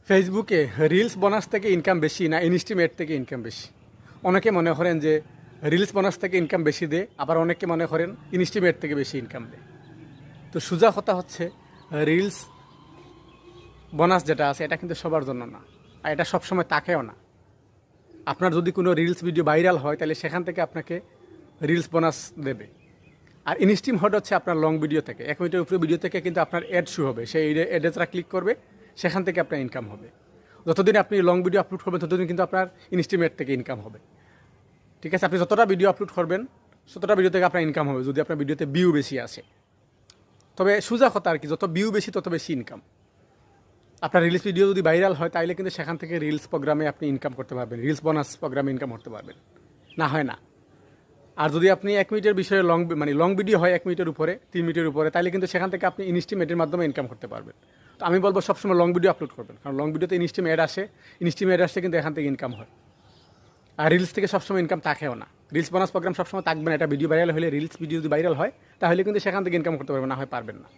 ফেসবুকে reels bonus থেকে income বেশি না ইনস্টিমেট থেকে ইনকাম বেশি? অনেকে মনে করেন যে রিলস বোনাস থেকে ইনকাম বেশি দেয়, আবার অনেকে মনে করেন ইনস্টিমেট থেকে বেশি ইনকাম দেয়। তো সোজা কথা হচ্ছে, রিলস বোনাস যেটা আছে এটা কিন্তু সবার জন্য না, আর এটা সবসময় তাকেও না। আপনার যদি কোনো রিলস ভিডিও ভাইরাল হয় তাহলে সেখান থেকে আপনাকে রিলস বোনাস দেবে। আর ইনস্টিম হট হচ্ছে আপনার লং ভিডিও থেকে, 1 মিনিটের উপরে ভিডিও থেকে কিন্তু আপনার অ্যাড শু হবে, সেই অ্যাডে তারা ক্লিক করবে, সেখান থেকে আপনার ইনকাম হবে। যতদিন আপনি লং ভিডিও আপলোড করবেন ততদিন কিন্তু আপনার ইনস্টিমেট থেকে ইনকাম হবে। ঠিক আছে, আপনি যতটা ভিডিও আপলোড করবেন ততটা ভিডিও থেকে আপনার ইনকাম হবে, যদি আপনার ভিডিওতে ভিউ বেশি আসে। তবে সোজা কথা আর কি, যত ভিউ বেশি তত বেশি ইনকাম। আপনার রিলস ভিডিও যদি ভাইরাল হয় তাহলে কিন্তু সেখান থেকে রিলস প্রোগ্রামে আপনি ইনকাম করতে পারবেন, রিলস বোনাস প্রোগ্রামে ইনকাম করতে পারবেন, না হয় না। আর যদি আপনি 1 মিনিটের বিষয়ে লং ভিডিও হয় 1 মিনিটের উপরে, 3 মিনিটের উপরে, তাহলে কিন্তু সেখান থেকে আপনি ইনস্টিমেটের মাধ্যমে ইনকাম করতে পারবেন। তো আমি বলবো সবসময় লং ভিডিও আপলোড করবেন, কারণ লং ভিডিওতে ইনস্টিম অ্যাড আসে, ইনস্টিম অ্যাড আসলে কিন্তু এখান থেকে ইনকাম হয়। আর রিলস থেকে সবসময় ইনকাম থাকেও না, রিলস বোনাস প্রোগ্রাম সবসময় থাকবে না। এটা ভিডিও ভাইরাল হলে, রিলস ভিডিও যদি ভাইরাল হয় তাহলে কিন্তু সেখান থেকে ইনকাম করতে পারবেন, না হয় পারবেন না।